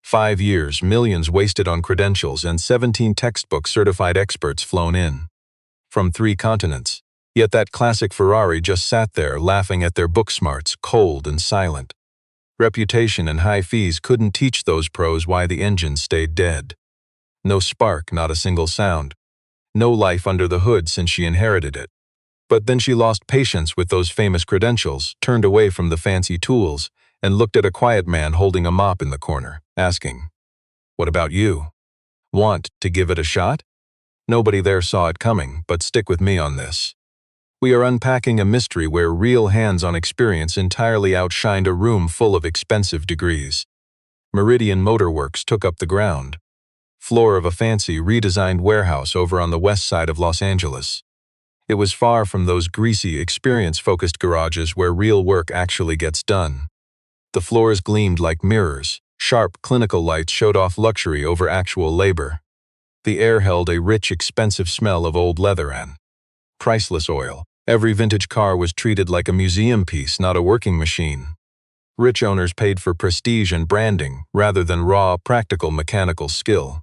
5 years, millions wasted on credentials, and 17 textbook certified experts flown in. From 3 continents. Yet that classic Ferrari just sat there laughing at their book smarts, cold and silent. Reputation and high fees couldn't teach those pros why the engine stayed dead. No spark, not a single sound. No life under the hood since she inherited it. But then she lost patience with those famous credentials, turned away from the fancy tools, and looked at a quiet man holding a mop in the corner, asking, "What about you? Want to give it a shot?" Nobody there saw it coming, but stick with me on this. We are unpacking a mystery where real hands-on experience entirely outshined a room full of expensive degrees. Meridian Motor Works took up the ground. Floor of a fancy, redesigned warehouse over on the west side of Los Angeles. It was far from those greasy, experience-focused garages where real work actually gets done. The floors gleamed like mirrors. Sharp, clinical lights showed off luxury over actual labor. The air held a rich, expensive smell of old leather and priceless oil. Every vintage car was treated like a museum piece, not a working machine. Rich owners paid for prestige and branding, rather than raw, practical mechanical skill.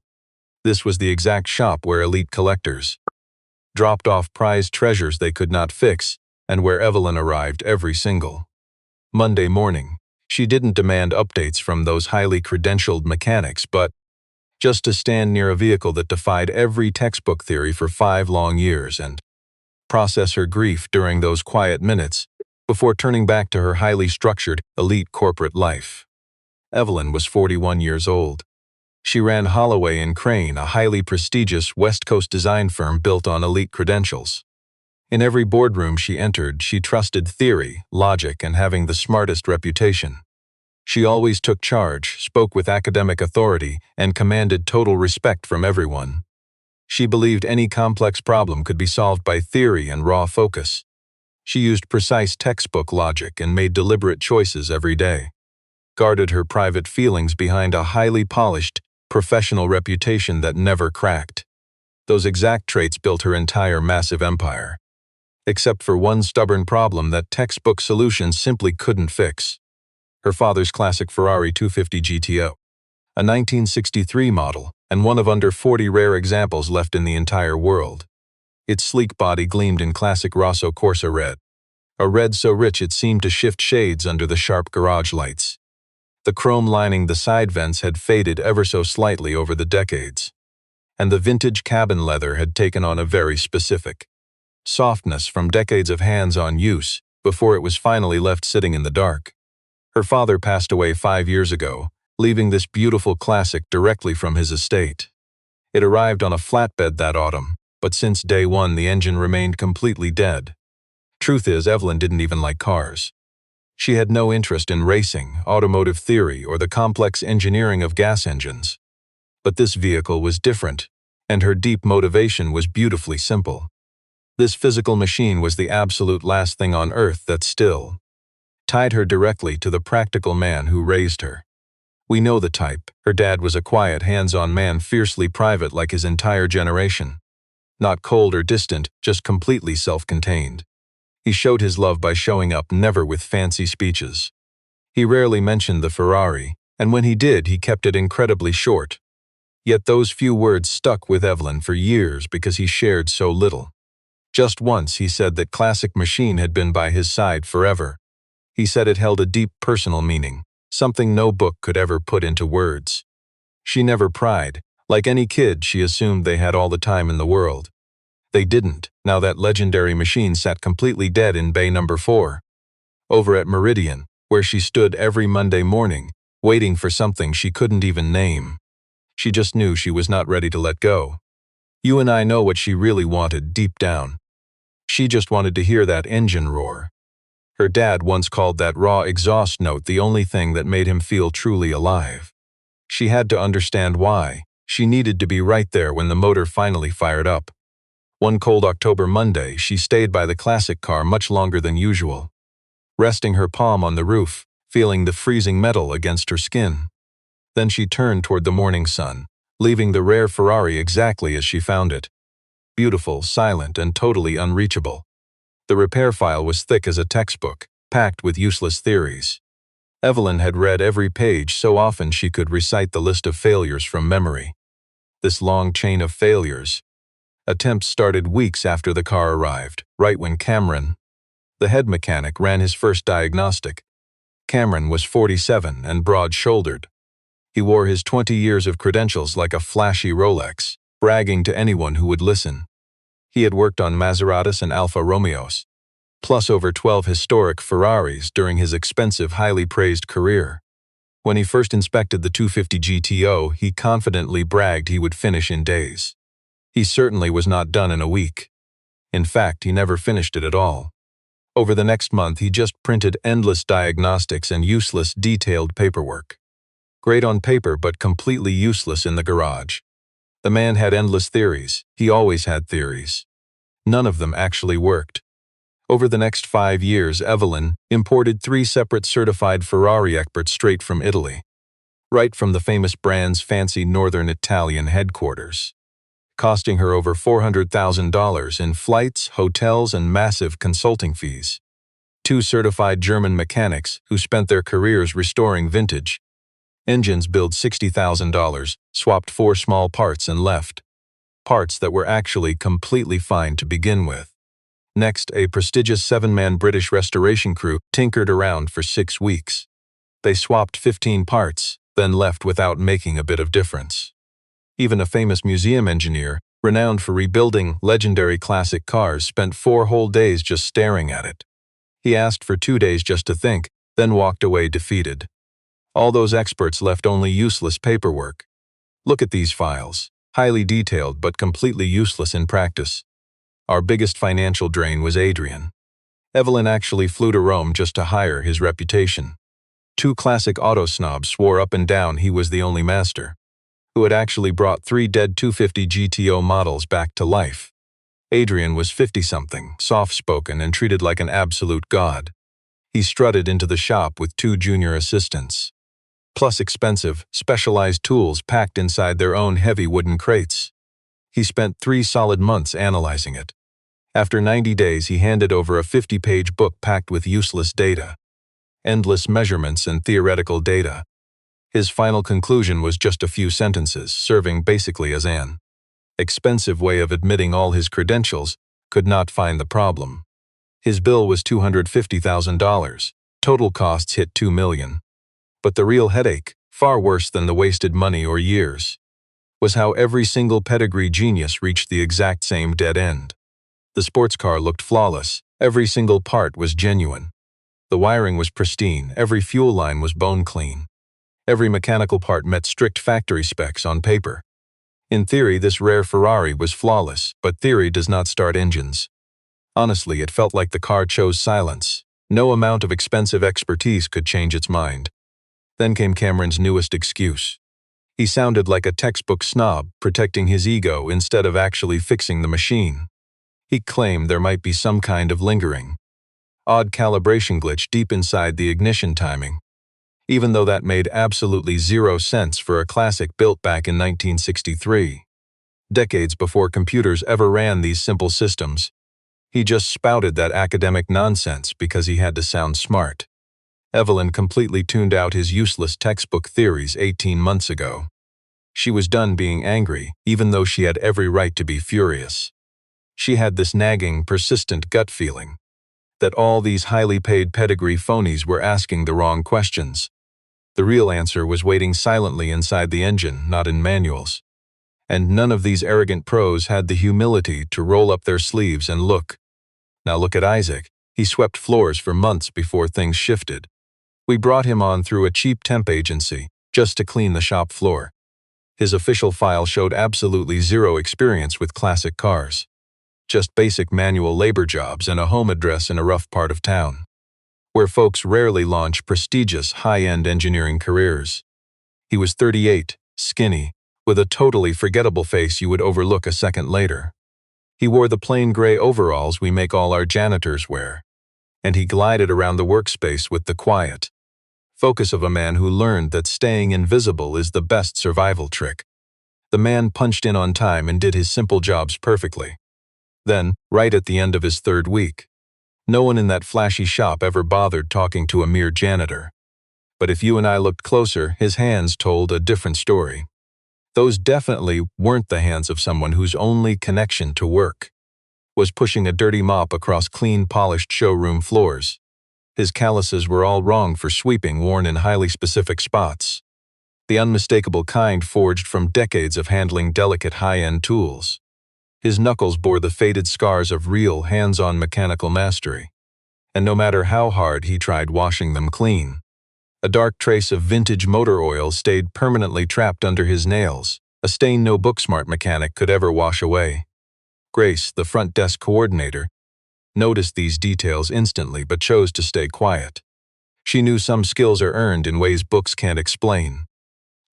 This was the exact shop where elite collectors dropped off prized treasures they could not fix, and where Evelyn arrived every single Monday morning. She didn't demand updates from those highly credentialed mechanics, but just to stand near a vehicle that defied every textbook theory for 5 long years and process her grief during those quiet minutes before turning back to her highly structured, elite corporate life. Evelyn was 41 years old. She ran Holloway & Crane, a highly prestigious West Coast design firm built on elite credentials. In every boardroom she entered, she trusted theory, logic, and having the smartest reputation. She always took charge, spoke with academic authority, and commanded total respect from everyone. She believed any complex problem could be solved by theory and raw focus. She used precise textbook logic and made deliberate choices every day. Guarded her private feelings behind a highly polished, professional reputation that never cracked. Those exact traits built her entire massive empire. Except for one stubborn problem that textbook solutions simply couldn't fix. Her father's classic Ferrari 250 GTO. A 1963 model, and one of under 40 rare examples left in the entire world. Its sleek body gleamed in classic Rosso Corsa red. A red so rich it seemed to shift shades under the sharp garage lights. The chrome lining the side vents had faded ever so slightly over the decades. And the vintage cabin leather had taken on a very specific softness from decades of hands-on use before it was finally left sitting in the dark. Her father passed away 5 years ago, leaving this beautiful classic directly from his estate. It arrived on a flatbed that autumn, but since day one the engine remained completely dead. Truth is, Evelyn didn't even like cars. She had no interest in racing, automotive theory, or the complex engineering of gas engines. But this vehicle was different, and her deep motivation was beautifully simple. This physical machine was the absolute last thing on earth that still tied her directly to the practical man who raised her. We know the type. Her dad was a quiet, hands-on man, fiercely private like his entire generation. Not cold or distant, just completely self-contained. He showed his love by showing up, never with fancy speeches. He rarely mentioned the Ferrari, and when he did, he kept it incredibly short. Yet those few words stuck with Evelyn for years because he shared so little. Just once he said that classic machine had been by his side forever. He said it held a deep personal meaning, something no book could ever put into words. She never pried. Like any kid, she assumed they had all the time in the world. They didn't. Now that legendary machine sat completely dead in bay number 4. Over at Meridian, where she stood every Monday morning, waiting for something she couldn't even name. She just knew she was not ready to let go. You and I know what she really wanted deep down. She just wanted to hear that engine roar. Her dad once called that raw exhaust note the only thing that made him feel truly alive. She had to understand why. She needed to be right there when the motor finally fired up. One cold October Monday, she stayed by the classic car much longer than usual, resting her palm on the roof, feeling the freezing metal against her skin. Then she turned toward the morning sun, leaving the rare Ferrari exactly as she found it. Beautiful, silent, and totally unreachable. The repair file was thick as a textbook, packed with useless theories. Evelyn had read every page so often she could recite the list of failures from memory. This long chain of failures. Attempts started weeks after the car arrived, right when Cameron, the head mechanic, ran his first diagnostic. Cameron was 47 and broad-shouldered. He wore his 20 years of credentials like a flashy Rolex, bragging to anyone who would listen. He had worked on Maseratis and Alfa Romeos, plus over 12 historic Ferraris during his expensive, highly praised career. When he first inspected the 250 GTO, he confidently bragged he would finish in days. He certainly was not done in a week. In fact, he never finished it at all. Over the next month, he just printed endless diagnostics and useless, detailed paperwork. Great on paper, but completely useless in the garage. The man had endless theories. He always had theories. None of them actually worked. Over the next 5 years, Evelyn imported 3 separate certified Ferrari experts straight from Italy, right from the famous brand's fancy northern Italian headquarters, costing her over $400,000 in flights, hotels, and massive consulting fees. 2 certified German mechanics who spent their careers restoring vintage engines billed $60,000, swapped 4 small parts and left. Parts that were actually completely fine to begin with. Next, a prestigious 7-man British restoration crew tinkered around for 6 weeks. They swapped 15 parts, then left without making a bit of difference. Even a famous museum engineer, renowned for rebuilding legendary classic cars, spent 4 whole days just staring at it. He asked for 2 days just to think, then walked away defeated. All those experts left only useless paperwork. Look at these files, highly detailed but completely useless in practice. Our biggest financial drain was Adrian. Evelyn actually flew to Rome just to hire his reputation. 2 classic auto snobs swore up and down he was the only master, who had actually brought 3 dead 250 GTO models back to life. Adrian was 50-something, soft-spoken, and treated like an absolute god. He strutted into the shop with 2 junior assistants, plus expensive, specialized tools packed inside their own heavy wooden crates. He spent 3 solid months analyzing it. After 90 days, he handed over a 50-page book packed with useless data, endless measurements and theoretical data. His final conclusion was just a few sentences, serving basically as an expensive way of admitting all his credentials could not find the problem. His bill was $250,000. Total costs hit $2 million. But the real headache, far worse than the wasted money or years, was how every single pedigree genius reached the exact same dead end. The sports car looked flawless. Every single part was genuine. The wiring was pristine. Every fuel line was bone clean. Every mechanical part met strict factory specs on paper. In theory, this rare Ferrari was flawless, but theory does not start engines. Honestly, it felt like the car chose silence. No amount of expensive expertise could change its mind. Then came Cameron's newest excuse. He sounded like a textbook snob, protecting his ego instead of actually fixing the machine. He claimed there might be some kind of lingering, odd calibration glitch deep inside the ignition timing, even though that made absolutely 0 sense for a classic built back in 1963. Decades before computers ever ran these simple systems. He just spouted that academic nonsense because he had to sound smart. Evelyn completely tuned out his useless textbook theories 18 months ago. She was done being angry, even though she had every right to be furious. She had this nagging, persistent gut feeling that all these highly paid pedigree phonies were asking the wrong questions. The real answer was waiting silently inside the engine, not in manuals. And none of these arrogant pros had the humility to roll up their sleeves and look. Now look at Isaac. He swept floors for months before things shifted. We brought him on through a cheap temp agency, just to clean the shop floor. His official file showed absolutely 0 experience with classic cars. Just basic manual labor jobs and a home address in a rough part of town, where folks rarely launch prestigious, high-end engineering careers. He was 38, skinny, with a totally forgettable face you would overlook a second later. He wore the plain gray overalls we make all our janitors wear, and he glided around the workspace with the quiet focus of a man who learned that staying invisible is the best survival trick. The man punched in on time and did his simple jobs perfectly. Then, right at the end of his 3rd week, no one in that flashy shop ever bothered talking to a mere janitor. But if you and I looked closer, his hands told a different story. Those definitely weren't the hands of someone whose only connection to work was pushing a dirty mop across clean, polished showroom floors. His calluses were all wrong for sweeping, worn in highly specific spots. The unmistakable kind forged from decades of handling delicate high-end tools. His knuckles bore the faded scars of real, hands-on mechanical mastery. And no matter how hard he tried washing them clean, a dark trace of vintage motor oil stayed permanently trapped under his nails, a stain no book-smart mechanic could ever wash away. Grace, the front desk coordinator, noticed these details instantly but chose to stay quiet. She knew some skills are earned in ways books can't explain.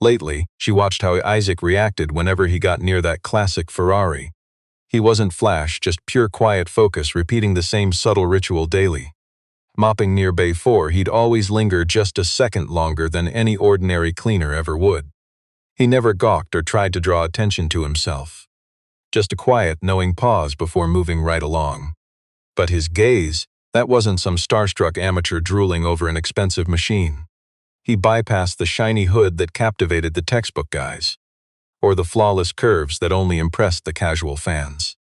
Lately, she watched how Isaac reacted whenever he got near that classic Ferrari. He wasn't flash, just pure quiet focus, repeating the same subtle ritual daily. Mopping near Bay 4, he'd always linger just a second longer than any ordinary cleaner ever would. He never gawked or tried to draw attention to himself. Just a quiet, knowing pause before moving right along. But his gaze, that wasn't some starstruck amateur drooling over an expensive machine. He bypassed the shiny hood that captivated the textbook guys, or the flawless curves that only impressed the casual fans.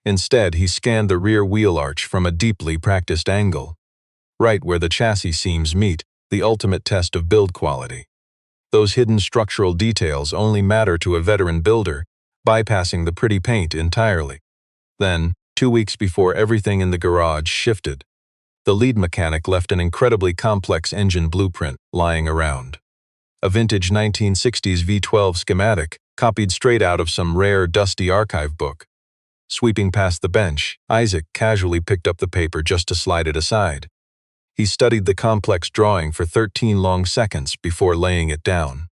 Instead, he scanned the rear wheel arch from a deeply practiced angle, right where the chassis seams meet, the ultimate test of build quality. Those hidden structural details only matter to a veteran builder, bypassing the pretty paint entirely. Then, 2 weeks before everything in the garage shifted, the lead mechanic left an incredibly complex engine blueprint lying around. A vintage 1960s V12 schematic, copied straight out of some rare, dusty archive book. Sweeping past the bench, Isaac casually picked up the paper just to slide it aside. He studied the complex drawing for 13 long seconds before laying it down.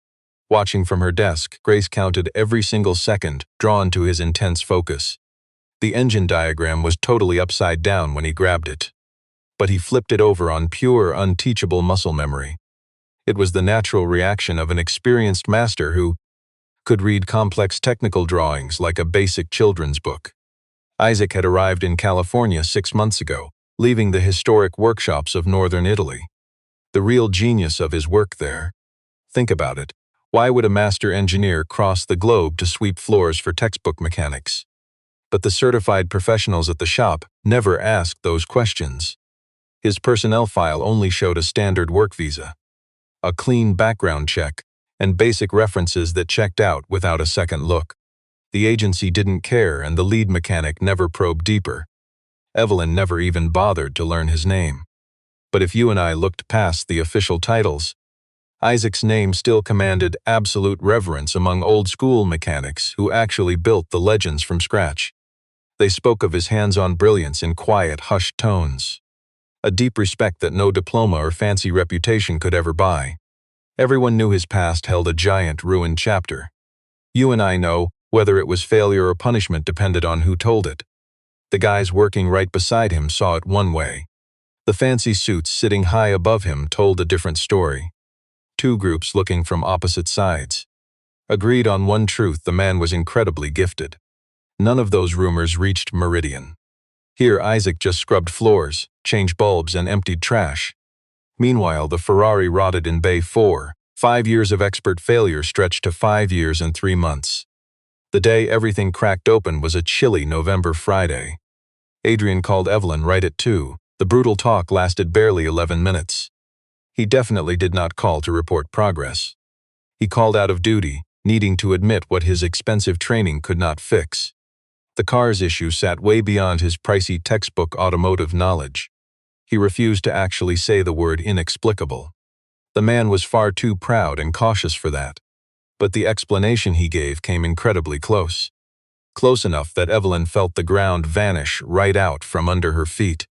Watching from her desk, Grace counted every single second, drawn to his intense focus. The engine diagram was totally upside down when he grabbed it, but he flipped it over on pure, unteachable muscle memory. It was the natural reaction of an experienced master who could read complex technical drawings like a basic children's book. Isaac had arrived in California 6 months ago, leaving the historic workshops of northern Italy. The real genius of his work there. Think about it. Why would a master engineer cross the globe to sweep floors for textbook mechanics? But the certified professionals at the shop never asked those questions. His personnel file only showed a standard work visa, a clean background check, and basic references that checked out without a second look. The agency didn't care, and the lead mechanic never probed deeper. Evelyn never even bothered to learn his name. But if you and I looked past the official titles, Isaac's name still commanded absolute reverence among old-school mechanics who actually built the legends from scratch. They spoke of his hands-on brilliance in quiet, hushed tones, a deep respect that no diploma or fancy reputation could ever buy. Everyone knew his past held a giant, ruined chapter. You and I know whether it was failure or punishment depended on who told it. The guys working right beside him saw it one way. The fancy suits sitting high above him told a different story. Two groups looking from opposite sides agreed on one truth: the man was incredibly gifted. None of those rumors reached Meridian. Here Isaac just scrubbed floors, changed bulbs, and emptied trash. Meanwhile, the Ferrari rotted in Bay 4. 5 years of expert failure stretched to 5 years and 3 months. The day everything cracked open was a chilly November Friday. Adrian called Evelyn right at 2. The brutal talk lasted barely 11 minutes. He definitely did not call to report progress. He called out of duty, needing to admit what his expensive training could not fix. The car's issue sat way beyond his pricey textbook automotive knowledge. He refused to actually say the word inexplicable. The man was far too proud and cautious for that. But the explanation he gave came incredibly close. Close enough that Evelyn felt the ground vanish right out from under her feet.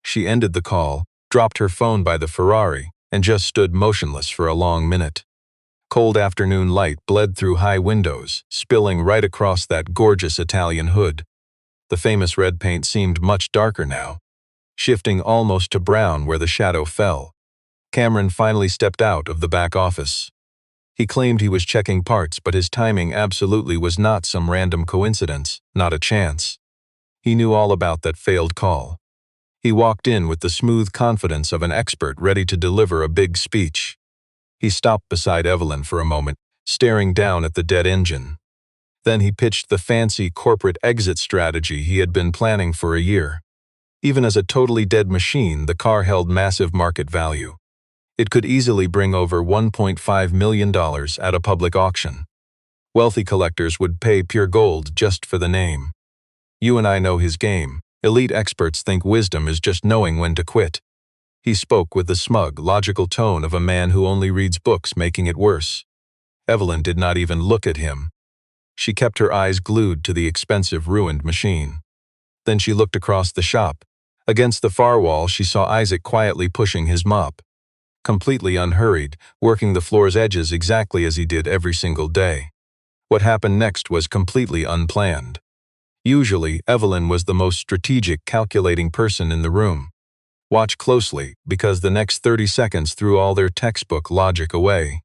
She ended the call, dropped her phone by the Ferrari, and just stood motionless for a long minute. Cold afternoon light bled through high windows, spilling right across that gorgeous Italian hood. The famous red paint seemed much darker now, shifting almost to brown where the shadow fell. Cameron finally stepped out of the back office. He claimed he was checking parts, but his timing absolutely was not some random coincidence, not a chance. He knew all about that failed call. He walked in with the smooth confidence of an expert ready to deliver a big speech. He stopped beside Evelyn for a moment, staring down at the dead engine. Then he pitched the fancy corporate exit strategy he had been planning for a year. Even as a totally dead machine, the car held massive market value. It could easily bring over $1.5 million at a public auction. Wealthy collectors would pay pure gold just for the name. You and I know his game. Elite experts think wisdom is just knowing when to quit. He spoke with the smug, logical tone of a man who only reads books, making it worse. Evelyn did not even look at him. She kept her eyes glued to the expensive, ruined machine. Then she looked across the shop. Against the far wall, she saw Isaac quietly pushing his mop. Completely unhurried, working the floor's edges exactly as he did every single day. What happened next was completely unplanned. Usually, Evelyn was the most strategic, calculating person in the room. Watch closely, because the next 30 seconds threw all their textbook logic away.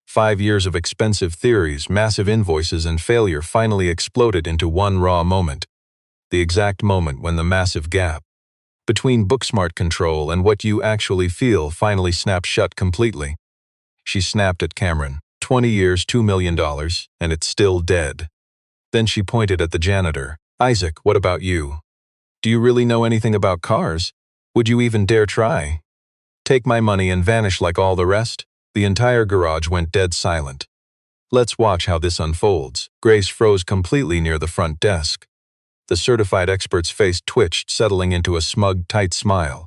5 years of expensive theories, massive invoices, and failure finally exploded into one raw moment. The exact moment when the massive gap between book-smart control and what you actually feel finally snapped shut completely. She snapped at Cameron. 20 years, $2 million, and it's still dead. Then she pointed at the janitor. Isaac, what about you? Do you really know anything about cars? Would you even dare try? Take my money and vanish like all the rest? The entire garage went dead silent. Let's watch how this unfolds. Grace froze completely near the front desk. The certified expert's face twitched, settling into a smug, tight smile.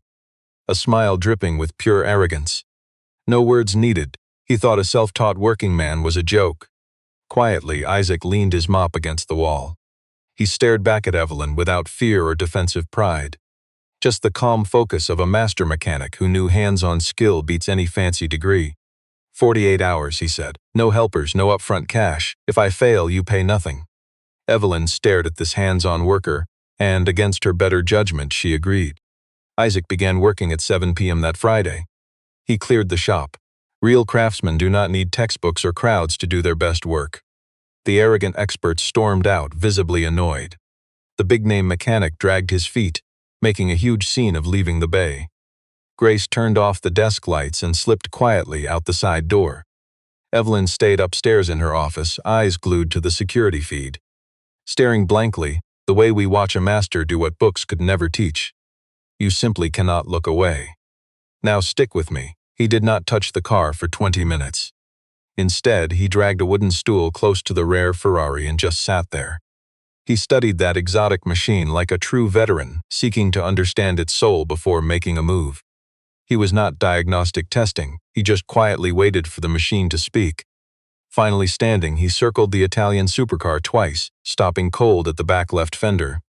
A smile dripping with pure arrogance. No words needed. He thought a self-taught working man was a joke. Quietly, Isaac leaned his mop against the wall. He stared back at Evelyn without fear or defensive pride. Just the calm focus of a master mechanic who knew hands-on skill beats any fancy degree. 48 hours, he said. No helpers, no upfront cash. If I fail, you pay nothing. Evelyn stared at this hands-on worker, and against her better judgment, she agreed. Isaac began working at 7 p.m. that Friday. He cleared the shop. Real craftsmen do not need textbooks or crowds to do their best work. The arrogant expert stormed out, visibly annoyed. The big-name mechanic dragged his feet, making a huge scene of leaving the bay. Grace turned off the desk lights and slipped quietly out the side door. Evelyn stayed upstairs in her office, eyes glued to the security feed. Staring blankly, the way we watch a master do what books could never teach. You simply cannot look away. Now stick with me. He did not touch the car for 20 minutes. Instead, he dragged a wooden stool close to the rare Ferrari and just sat there. He studied that exotic machine like a true veteran, seeking to understand its soul before making a move. He was not diagnostic testing, he just quietly waited for the machine to speak. Finally standing, he circled the Italian supercar twice, stopping cold at the back left fender.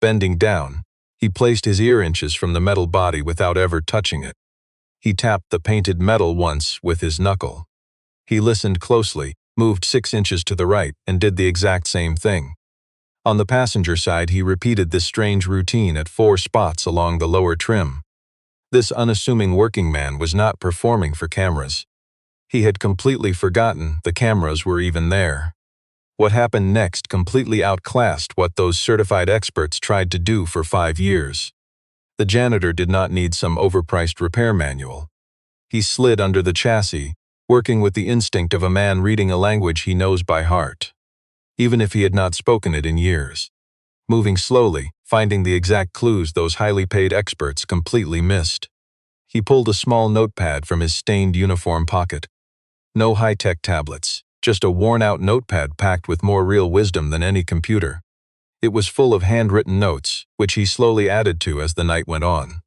Bending down, he placed his ear inches from the metal body without ever touching it. He tapped the painted metal once with his knuckle. He listened closely, moved 6 inches to the right, and did the exact same thing. On the passenger side, he repeated this strange routine at 4 spots along the lower trim. This unassuming working man was not performing for cameras. He had completely forgotten the cameras were even there. What happened next completely outclassed what those certified experts tried to do for 5 years. The janitor did not need some overpriced repair manual. He slid under the chassis, working with the instinct of a man reading a language he knows by heart, even if he had not spoken it in years. Moving slowly, finding the exact clues those highly paid experts completely missed. He pulled a small notepad from his stained uniform pocket. No high-tech tablets, just a worn-out notepad packed with more real wisdom than any computer. It was full of handwritten notes, which he slowly added to as the night went on.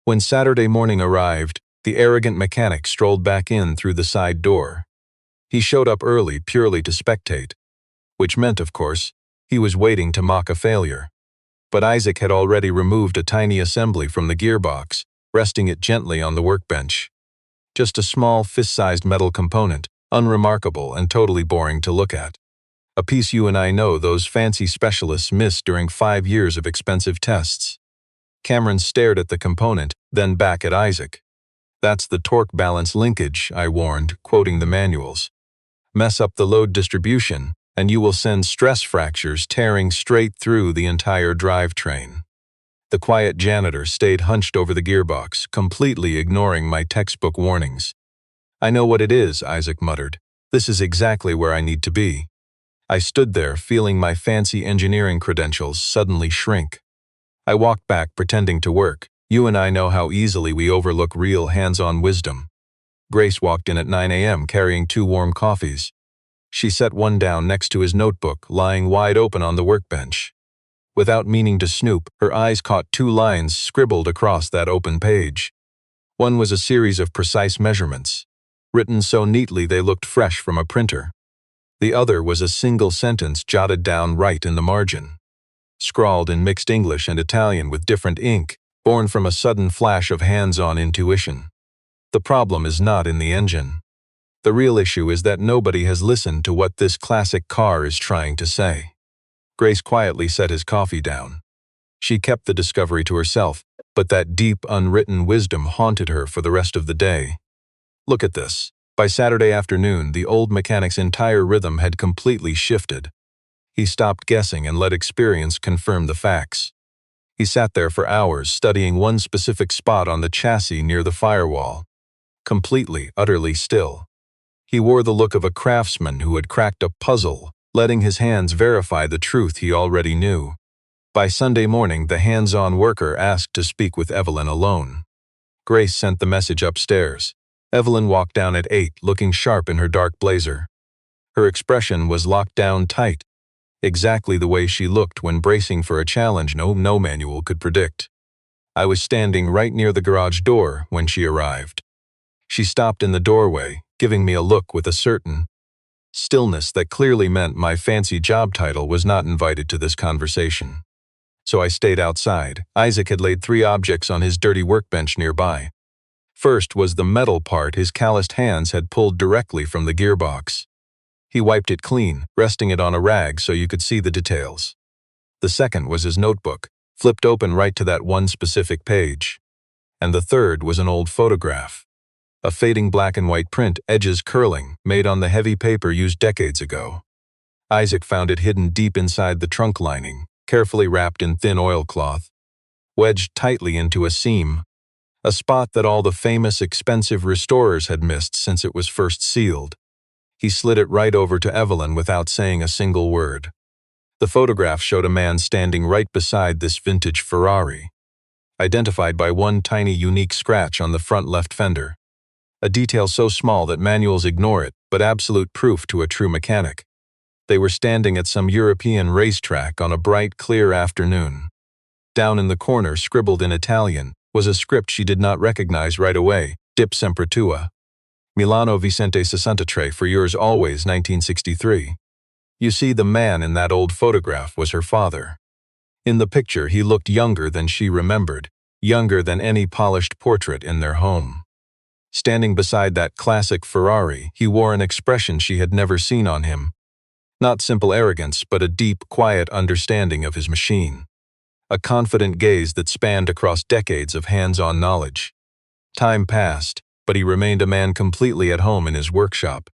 When Saturday morning arrived, the arrogant mechanic strolled back in through the side door. He showed up early purely to spectate, which meant, of course, he was waiting to mock a failure. But Isaac had already removed a tiny assembly from the gearbox, resting it gently on the workbench. Just a small, fist-sized metal component, unremarkable and totally boring to look at. A piece you and I know those fancy specialists missed during 5 years of expensive tests. Cameron stared at the component, then back at Isaac. That's the torque balance linkage, I warned, quoting the manuals. Mess up the load distribution, and you will send stress fractures tearing straight through the entire drivetrain. The quiet janitor stayed hunched over the gearbox, completely ignoring my textbook warnings. "I know what it is," Isaac muttered. "This is exactly where I need to be." I stood there, feeling my fancy engineering credentials suddenly shrink. I walked back, pretending to work. You and I know how easily we overlook real hands-on wisdom. Grace walked in at 9 a.m. carrying 2 warm coffees. She set one down next to his notebook, lying wide open on the workbench. Without meaning to snoop, her eyes caught 2 lines scribbled across that open page. One was a series of precise measurements, written so neatly they looked fresh from a printer. The other was a single sentence jotted down right in the margin, scrawled in mixed English and Italian with different ink, born from a sudden flash of hands-on intuition. The problem is not in the engine. The real issue is that nobody has listened to what this classic car is trying to say. Grace quietly set his coffee down. She kept the discovery to herself, but that deep, unwritten wisdom haunted her for the rest of the day. Look at this. By Saturday afternoon, the old mechanic's entire rhythm had completely shifted. He stopped guessing and let experience confirm the facts. He sat there for hours, studying one specific spot on the chassis near the firewall. Completely, utterly still. He wore the look of a craftsman who had cracked a puzzle, letting his hands verify the truth he already knew. By Sunday morning, the hands-on worker asked to speak with Evelyn alone. Grace sent the message upstairs. Evelyn walked down at 8, looking sharp in her dark blazer. Her expression was locked down tight, exactly the way she looked when bracing for a challenge no manual could predict. I was standing right near the garage door when she arrived. She stopped in the doorway, giving me a look with a certain stillness that clearly meant my fancy job title was not invited to this conversation. So I stayed outside. Isaac had laid 3 objects on his dirty workbench nearby. First was the metal part his calloused hands had pulled directly from the gearbox. He wiped it clean, resting it on a rag so you could see the details. The second was his notebook, flipped open right to that one specific page. And the third was an old photograph. A fading black and white print, edges curling, made on the heavy paper used decades ago. Isaac found it hidden deep inside the trunk lining, carefully wrapped in thin oilcloth, wedged tightly into a seam, a spot that all the famous expensive restorers had missed since it was first sealed. He slid it right over to Evelyn without saying a single word. The photograph showed a man standing right beside this vintage Ferrari, identified by one tiny unique scratch on the front left fender. A detail so small that manuals ignore it, but absolute proof to a true mechanic. They were standing at some European racetrack on a bright, clear afternoon. Down in the corner, scribbled in Italian, was a script she did not recognize right away, Dip sempre tua. Milano Vicente 63 for yours always 1963. You see, the man in that old photograph was her father. In the picture, he looked younger than she remembered, younger than any polished portrait in their home. Standing beside that classic Ferrari, he wore an expression she had never seen on him. Not simple arrogance, but a deep, quiet understanding of his machine. A confident gaze that spanned across decades of hands-on knowledge. Time passed, but he remained a man completely at home in his workshop.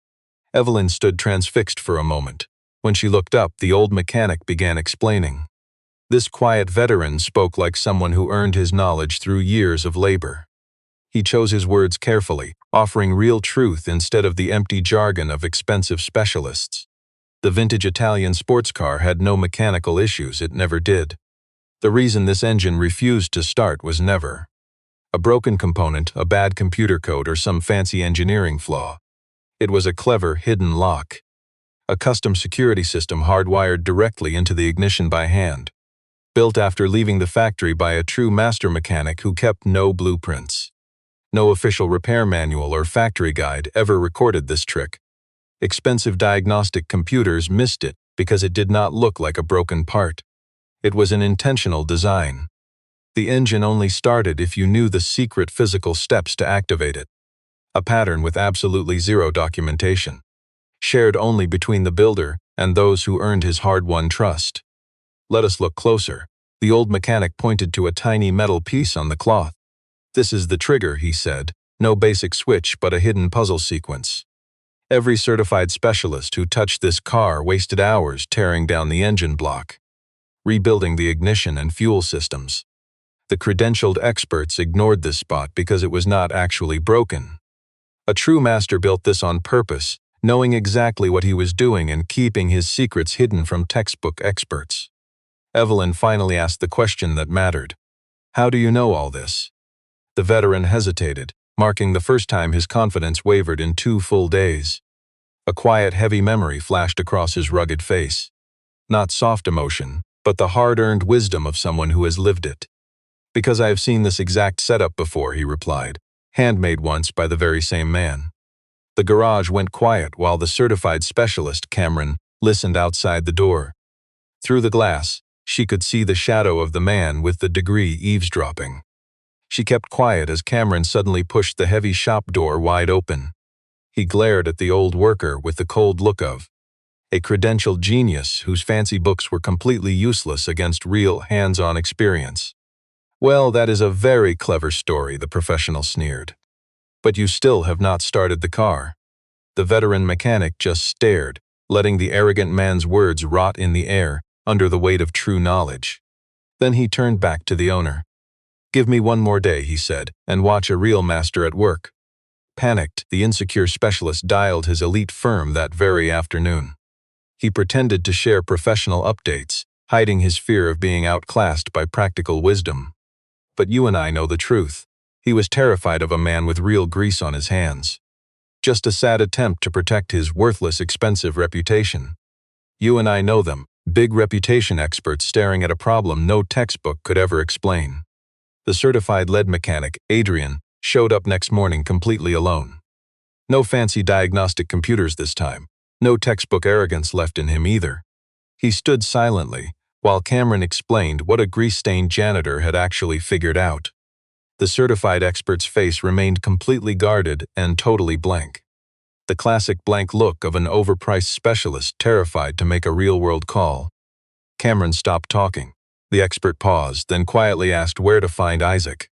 Evelyn stood transfixed for a moment. When she looked up, the old mechanic began explaining. This quiet veteran spoke like someone who earned his knowledge through years of labor. He chose his words carefully, offering real truth instead of the empty jargon of expensive specialists. The vintage Italian sports car had no mechanical issues, it never did. The reason this engine refused to start was never a broken component, a bad computer code, or some fancy engineering flaw. It was a clever, hidden lock. A custom security system hardwired directly into the ignition by hand. Built after leaving the factory by a true master mechanic who kept no blueprints. No official repair manual or factory guide ever recorded this trick. Expensive diagnostic computers missed it because it did not look like a broken part. It was an intentional design. The engine only started if you knew the secret physical steps to activate it. A pattern with absolutely zero documentation. Shared only between the builder and those who earned his hard-won trust. Let us look closer. The old mechanic pointed to a tiny metal piece on the cloth. This is the trigger, he said. No basic switch, but a hidden puzzle sequence. Every certified specialist who touched this car wasted hours tearing down the engine block, rebuilding the ignition and fuel systems. The credentialed experts ignored this spot because it was not actually broken. A true master built this on purpose, knowing exactly what he was doing and keeping his secrets hidden from textbook experts. Evelyn finally asked the question that mattered. How do you know all this? The veteran hesitated, marking the first time his confidence wavered in 2 full days. A quiet, heavy memory flashed across his rugged face. Not soft emotion, but the hard-earned wisdom of someone who has lived it. Because I have seen this exact setup before, he replied, handmade once by the very same man. The garage went quiet while the certified specialist, Cameron, listened outside the door. Through the glass, she could see the shadow of the man with the degree eavesdropping. She kept quiet as Cameron suddenly pushed the heavy shop door wide open. He glared at the old worker with the cold look of a credentialed genius whose fancy books were completely useless against real hands-on experience. Well, that is a very clever story, the professional sneered. But you still have not started the car. The veteran mechanic just stared, letting the arrogant man's words rot in the air under the weight of true knowledge. Then he turned back to the owner. Give me one more day, he said, and watch a real master at work. Panicked, the insecure specialist dialed his elite firm that very afternoon. He pretended to share professional updates, hiding his fear of being outclassed by practical wisdom. But you and I know the truth. He was terrified of a man with real grease on his hands. Just a sad attempt to protect his worthless, expensive reputation. You and I know them, big reputation experts staring at a problem no textbook could ever explain. The certified lead mechanic, Adrian, showed up next morning completely alone. No fancy diagnostic computers this time. No textbook arrogance left in him either. He stood silently, while Cameron explained what a grease-stained janitor had actually figured out. The certified expert's face remained completely guarded and totally blank. The classic blank look of an overpriced specialist terrified to make a real-world call. Cameron stopped talking. The expert paused, then quietly asked where to find Isaac.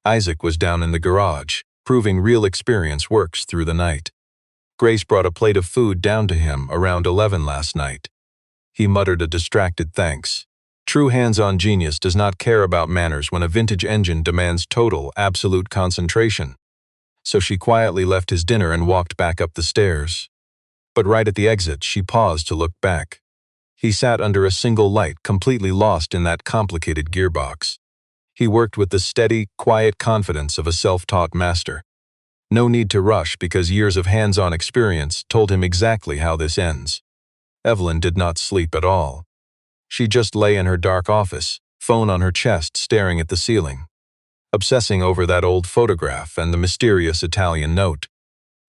Isaac was down in the garage, proving real experience works through the night. Grace brought a plate of food down to him around 11 last night. He muttered a distracted thanks. True hands-on genius does not care about manners when a vintage engine demands total, absolute concentration. So she quietly left his dinner and walked back up the stairs. But right at the exit, she paused to look back. He sat under a single light, completely lost in that complicated gearbox. He worked with the steady, quiet confidence of a self-taught master. No need to rush because years of hands-on experience told him exactly how this ends. Evelyn did not sleep at all. She just lay in her dark office, phone on her chest, staring at the ceiling, obsessing over that old photograph and the mysterious Italian note.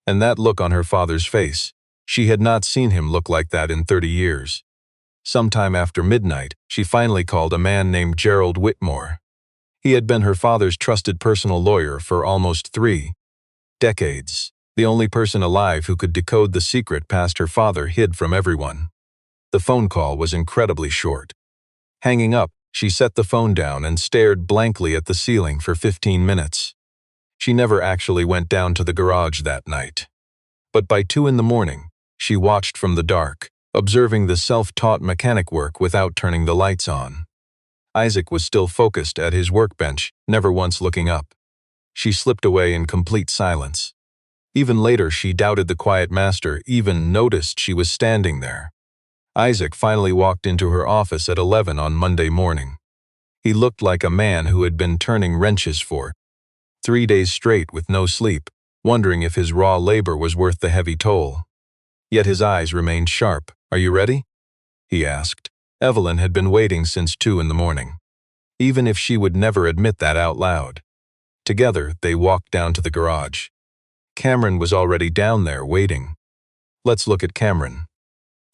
And that look on her father's face. She had not seen him look like that in 30 years. Sometime after midnight, she finally called a man named Gerald Whitmore. He had been her father's trusted personal lawyer for almost 3 decades, the only person alive who could decode the secret past her father hid from everyone. The phone call was incredibly short. Hanging up, she set the phone down and stared blankly at the ceiling for 15 minutes. She never actually went down to the garage that night. But by 2 in the morning, she watched from the dark, observing the self-taught mechanic work without turning the lights on. Isaac was still focused at his workbench, never once looking up. She slipped away in complete silence. Even later, she doubted the quiet master even noticed she was standing there. Isaac finally walked into her office at 11 on Monday morning. He looked like a man who had been turning wrenches for 3 days straight with no sleep, wondering if his raw labor was worth the heavy toll. Yet his eyes remained sharp. "Are you ready?" he asked. Evelyn had been waiting since 2 in the morning. Even if she would never admit that out loud. Together, they walked down to the garage. Cameron was already down there, waiting. Let's look at Cameron.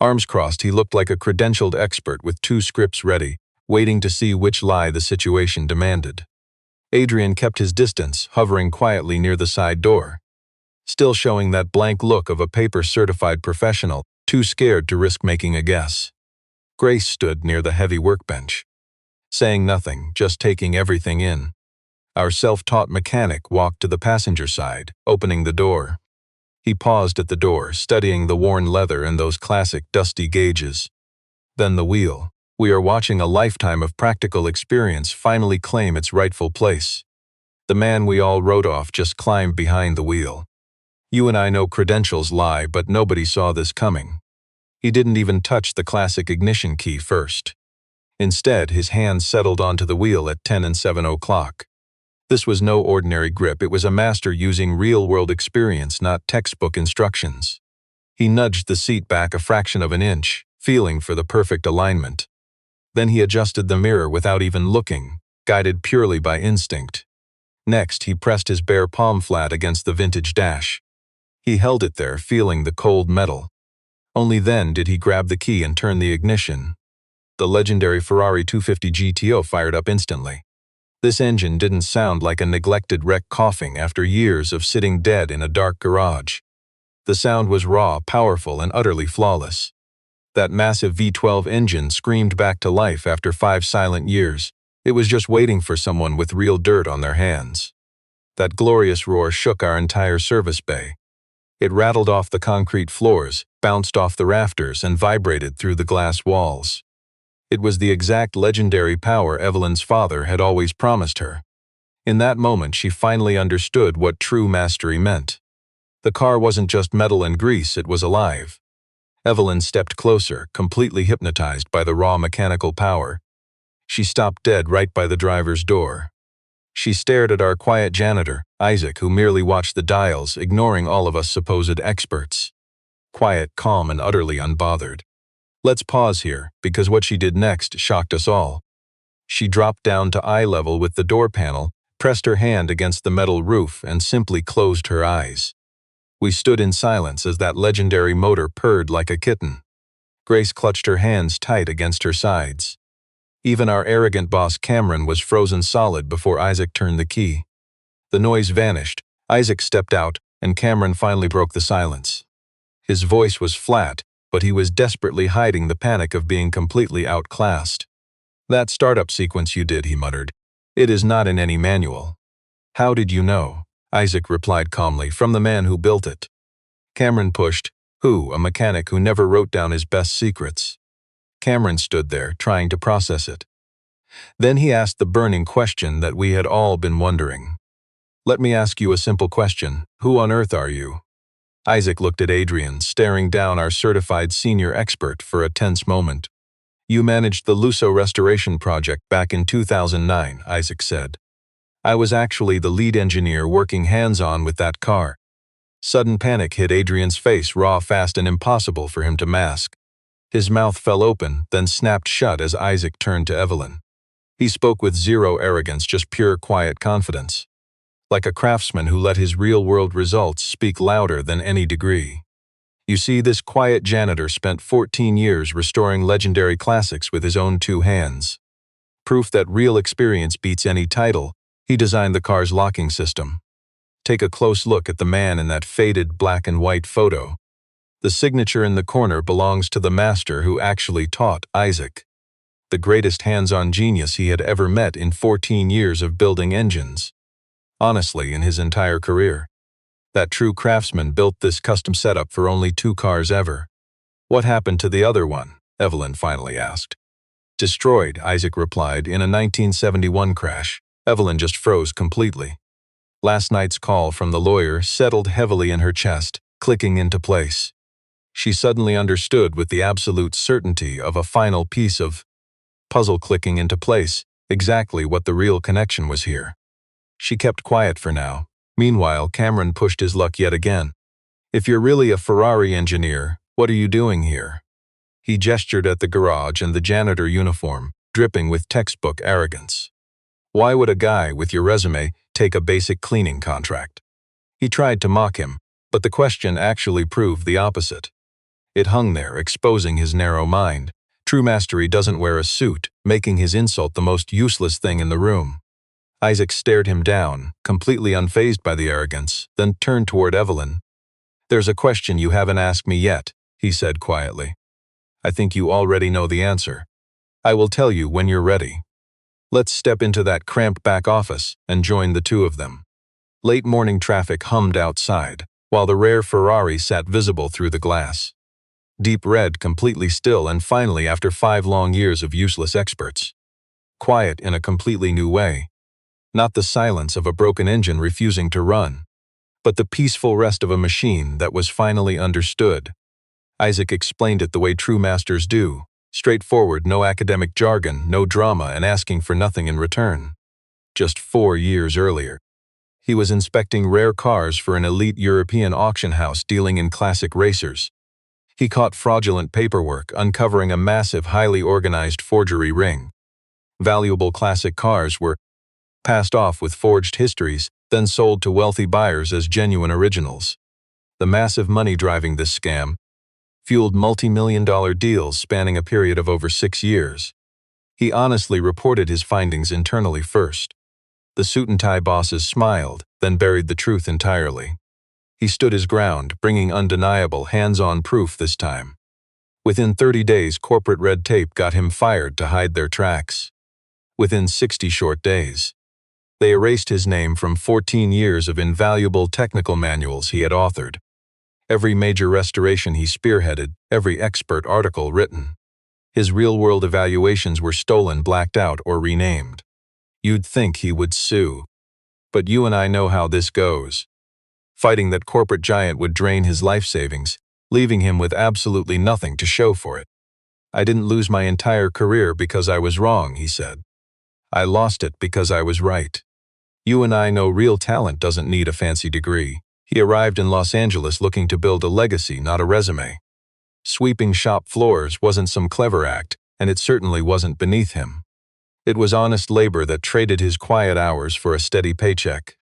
Arms crossed, he looked like a credentialed expert with 2 scripts ready, waiting to see which lie the situation demanded. Adrian kept his distance, hovering quietly near the side door, still showing that blank look of a paper-certified professional, too scared to risk making a guess. Grace stood near the heavy workbench, saying nothing, just taking everything in. Our self-taught mechanic walked to the passenger side, opening the door. He paused at the door, studying the worn leather and those classic dusty gauges. Then the wheel. We are watching a lifetime of practical experience finally claim its rightful place. The man we all wrote off just climbed behind the wheel. You and I know credentials lie, but nobody saw this coming. He didn't even touch the classic ignition key first. Instead, his hands settled onto the wheel at 10 and 7 o'clock. This was no ordinary grip, it was a master using real-world experience, not textbook instructions. He nudged the seat back a fraction of an inch, feeling for the perfect alignment. Then he adjusted the mirror without even looking, guided purely by instinct. Next, he pressed his bare palm flat against the vintage dash. He held it there, feeling the cold metal. Only then did he grab the key and turn the ignition. The legendary Ferrari 250 GTO fired up instantly. This engine didn't sound like a neglected wreck coughing after years of sitting dead in a dark garage. The sound was raw, powerful, and utterly flawless. That massive V12 engine screamed back to life after 5 silent years. It was just waiting for someone with real dirt on their hands. That glorious roar shook our entire service bay. It rattled off the concrete floors, bounced off the rafters, and vibrated through the glass walls. It was the exact legendary power Evelyn's father had always promised her. In that moment, she finally understood what true mastery meant. The car wasn't just metal and grease, it was alive. Evelyn stepped closer, completely hypnotized by the raw mechanical power. She stopped dead right by the driver's door. She stared at our quiet janitor, Isaac, who merely watched the dials, ignoring all of us supposed experts. Quiet, calm, and utterly unbothered. Let's pause here, because what she did next shocked us all. She dropped down to eye level with the door panel, pressed her hand against the metal roof, and simply closed her eyes. We stood in silence as that legendary motor purred like a kitten. Grace clutched her hands tight against her sides. Even our arrogant boss Cameron was frozen solid before Isaac turned the key. The noise vanished, Isaac stepped out, and Cameron finally broke the silence. His voice was flat, but he was desperately hiding the panic of being completely outclassed. "That startup sequence you did," he muttered. "It is not in any manual." "How did you know?" Isaac replied calmly, "From the man who built it." Cameron pushed. "Who? A mechanic who never wrote down his best secrets." Cameron stood there, trying to process it. Then he asked the burning question that we had all been wondering. "Let me ask you a simple question. Who on earth are you?" Isaac looked at Adrian, staring down our certified senior expert for a tense moment. "You managed the Lusso restoration project back in 2009, Isaac said. "I was actually the lead engineer working hands-on with that car." Sudden panic hit Adrian's face, raw, fast, and impossible for him to mask. His mouth fell open, then snapped shut as Isaac turned to Evelyn. He spoke with zero arrogance, just pure, quiet confidence. Like a craftsman who let his real-world results speak louder than any degree. "You see, this quiet janitor spent 14 years restoring legendary classics with his own 2 hands. Proof that real experience beats any title, he designed the car's locking system. Take a close look at the man in that faded black and white photo. The signature in the corner belongs to the master who actually taught Isaac. The greatest hands-on genius he had ever met in 14 years of building engines. Honestly, in his entire career. That true craftsman built this custom setup for only 2 cars ever." "What happened to the other one?" Evelyn finally asked. "Destroyed," Isaac replied, "in a 1971 crash." Evelyn just froze completely. Last night's call from the lawyer settled heavily in her chest, clicking into place. She suddenly understood with the absolute certainty of a final piece of puzzle clicking into place exactly what the real connection was here. She kept quiet for now. Meanwhile, Cameron pushed his luck yet again. "If you're really a Ferrari engineer, what are you doing here?" He gestured at the garage and the janitor uniform, dripping with textbook arrogance. "Why would a guy with your resume take a basic cleaning contract?" He tried to mock him, but the question actually proved the opposite. It hung there, exposing his narrow mind. True mastery doesn't wear a suit, making his insult the most useless thing in the room. Isaac stared him down, completely unfazed by the arrogance, then turned toward Evelyn. "There's a question you haven't asked me yet," he said quietly. "I think you already know the answer. I will tell you when you're ready. Let's step into that cramped back office and join the 2 of them." Late morning traffic hummed outside, while the rare Ferrari sat visible through the glass. Deep red, completely still, and finally, after 5 long years of useless experts. Quiet in a completely new way. Not the silence of a broken engine refusing to run, but the peaceful rest of a machine that was finally understood. Isaac explained it the way true masters do, straightforward, no academic jargon, no drama, and asking for nothing in return. Just 4 years earlier, he was inspecting rare cars for an elite European auction house dealing in classic racers. He caught fraudulent paperwork, uncovering a massive, highly organized forgery ring. Valuable classic cars were passed off with forged histories, then sold to wealthy buyers as genuine originals. The massive money driving this scam fueled multi-million-dollar deals spanning a period of over 6 years. He honestly reported his findings internally first. The suit-and-tie bosses smiled, then buried the truth entirely. He stood his ground, bringing undeniable, hands-on proof this time. Within 30 days, corporate red tape got him fired to hide their tracks. Within 60 short days, they erased his name from 14 years of invaluable technical manuals he had authored. Every major restoration he spearheaded, every expert article written. His real-world evaluations were stolen, blacked out, or renamed. You'd think he would sue. But you and I know how this goes. Fighting that corporate giant would drain his life savings, leaving him with absolutely nothing to show for it. I didn't lose my entire career because I was wrong, he said. I lost it because I was right. You and I know real talent doesn't need a fancy degree. He arrived in Los Angeles looking to build a legacy, not a resume. Sweeping shop floors wasn't some clever act, and it certainly wasn't beneath him. It was honest labor that traded his quiet hours for a steady paycheck.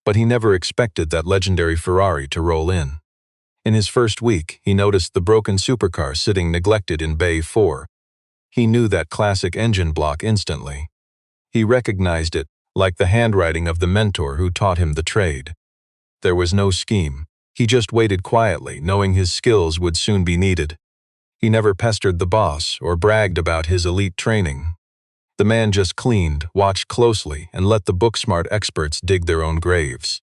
But he never expected that legendary Ferrari to roll in. In his first week, he noticed the broken supercar sitting neglected in Bay 4. He knew that classic engine block instantly. He recognized it, like the handwriting of the mentor who taught him the trade. There was no scheme. He just waited quietly, knowing his skills would soon be needed. He never pestered the boss or bragged about his elite training. The man just cleaned, watched closely, and let the book-smart experts dig their own graves.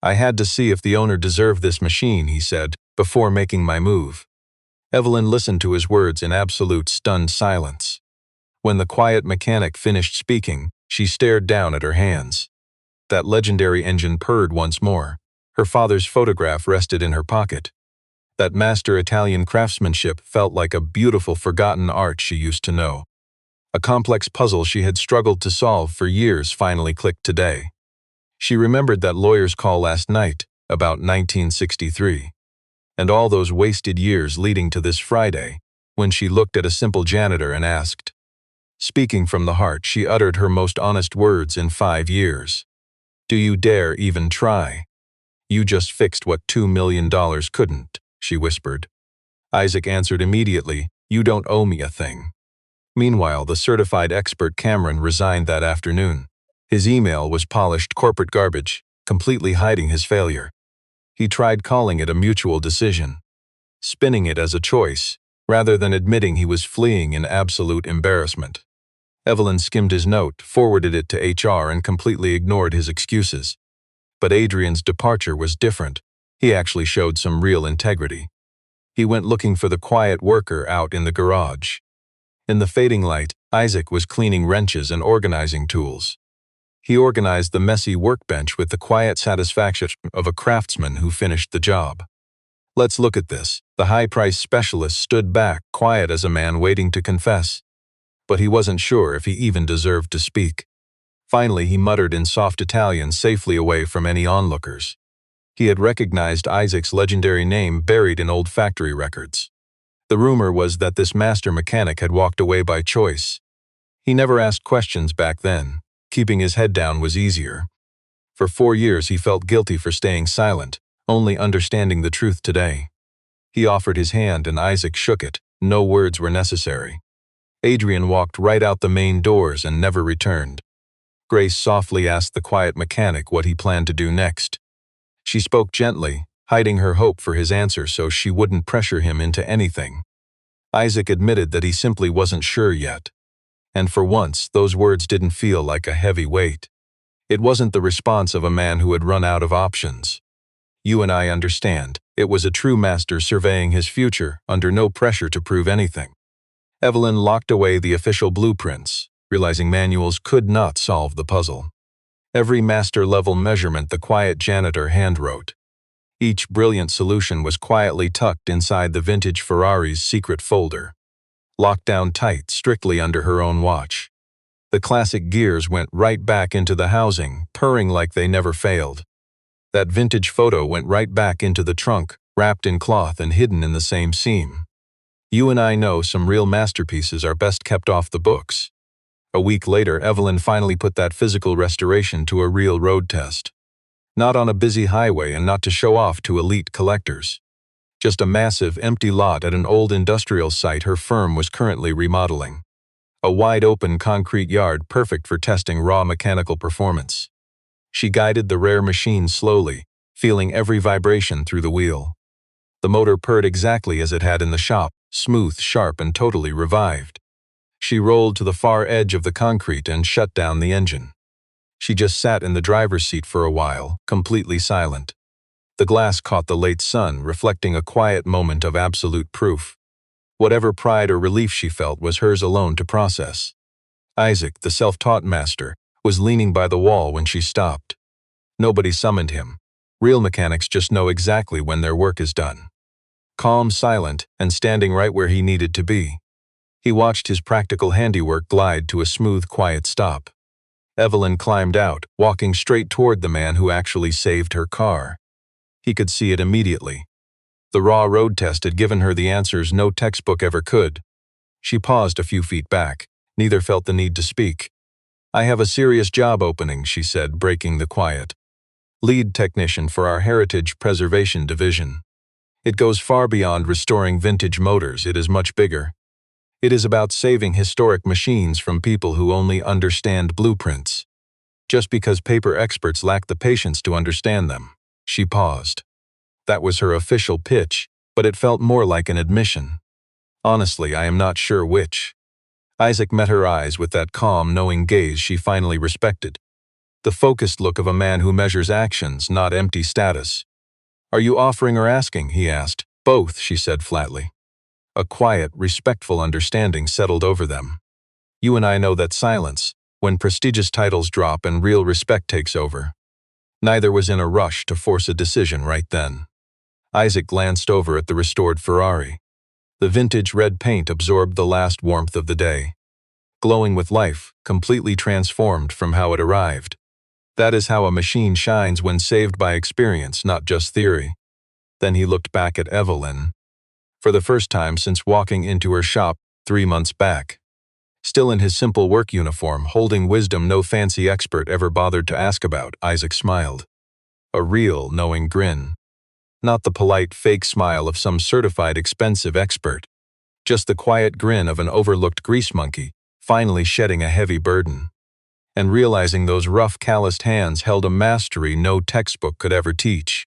I had to see if the owner deserved this machine, he said, before making my move. Evelyn listened to his words in absolute stunned silence. When the quiet mechanic finished speaking, she stared down at her hands. That legendary engine purred once more. Her father's photograph rested in her pocket. That master Italian craftsmanship felt like a beautiful forgotten art she used to know. A complex puzzle she had struggled to solve for years finally clicked today. She remembered that lawyer's call last night, about 1963, and all those wasted years leading to this Friday, when she looked at a simple janitor and asked. Speaking from the heart, she uttered her most honest words in 5 years. Do you dare even try? You just fixed what $2 million couldn't, she whispered. Isaac answered immediately, you don't owe me a thing. Meanwhile, the certified expert Cameron resigned that afternoon. His email was polished corporate garbage, completely hiding his failure. He tried calling it a mutual decision, spinning it as a choice, rather than admitting he was fleeing in absolute embarrassment. Evelyn skimmed his note, forwarded it to HR, and completely ignored his excuses. But Adrian's departure was different. He actually showed some real integrity. He went looking for the quiet worker out in the garage. In the fading light, Isaac was cleaning wrenches and organizing tools. He organized the messy workbench with the quiet satisfaction of a craftsman who finished the job. Let's look at this. The high-priced specialist stood back, quiet as a man waiting to confess. But he wasn't sure if he even deserved to speak. Finally, he muttered in soft Italian, safely away from any onlookers. He had recognized Isaac's legendary name buried in old factory records. The rumor was that this master mechanic had walked away by choice. He never asked questions back then. Keeping his head down was easier. For 4 years he felt guilty for staying silent, only understanding the truth today. He offered his hand and Isaac shook it. No words were necessary. Adrian walked right out the main doors and never returned. Grace softly asked the quiet mechanic what he planned to do next. She spoke gently, hiding her hope for his answer so she wouldn't pressure him into anything. Isaac admitted that he simply wasn't sure yet. And for once, those words didn't feel like a heavy weight. It wasn't the response of a man who had run out of options. You and I understand. It was a true master surveying his future, under no pressure to prove anything. Evelyn locked away the official blueprints, realizing manuals could not solve the puzzle. Every master-level measurement the quiet janitor handwrote, Each brilliant solution was quietly tucked inside the vintage Ferrari's secret folder, locked down tight, strictly under her own watch. The classic gears went right back into the housing, purring like they never failed. That vintage photo went right back into the trunk, wrapped in cloth and hidden in the same seam. You and I know some real masterpieces are best kept off the books. A week later, Evelyn finally put that physical restoration to a real road test. Not on a busy highway and not to show off to elite collectors. Just a massive, empty lot at an old industrial site her firm was currently remodeling. A wide-open concrete yard perfect for testing raw mechanical performance. She guided the rare machine slowly, feeling every vibration through the wheel. The motor purred exactly as it had in the shop, smooth, sharp, and totally revived. She rolled to the far edge of the concrete and shut down the engine. She just sat in the driver's seat for a while, completely silent. The glass caught the late sun, reflecting a quiet moment of absolute proof. Whatever pride or relief she felt was hers alone to process. Isaac, the self-taught master, was leaning by the wall when she stopped. Nobody summoned him. Real mechanics just know exactly when their work is done. Calm, silent, and standing right where he needed to be. He watched his practical handiwork glide to a smooth, quiet stop. Evelyn climbed out, walking straight toward the man who actually saved her car. He could see it immediately. The raw road test had given her the answers no textbook ever could. She paused a few feet back. Neither felt the need to speak. "I have a serious job opening," she said, breaking the quiet. "Lead technician for our Heritage Preservation Division. It goes far beyond restoring vintage motors. It is much bigger. It is about saving historic machines from people who only understand blueprints. Just because paper experts lack the patience to understand them." She paused. That was her official pitch, but it felt more like an admission. "Honestly, I am not sure which." Isaac met her eyes with that calm, knowing gaze she finally respected. The focused look of a man who measures actions, not empty status. "Are you offering or asking?" he asked. "Both," she said flatly. A quiet, respectful understanding settled over them. You and I know that silence, when prestigious titles drop and real respect takes over. Neither was in a rush to force a decision right then. Isaac glanced over at the restored Ferrari. The vintage red paint absorbed the last warmth of the day. Glowing with life, completely transformed from how it arrived. That is how a machine shines when saved by experience, not just theory. Then he looked back at Evelyn. For the first time since walking into her shop 3 months back. Still in his simple work uniform, holding wisdom no fancy expert ever bothered to ask about, Isaac smiled. A real, knowing grin. Not the polite, fake smile of some certified expensive expert. Just the quiet grin of an overlooked grease monkey, finally shedding a heavy burden. And realizing those rough, calloused hands held a mastery no textbook could ever teach.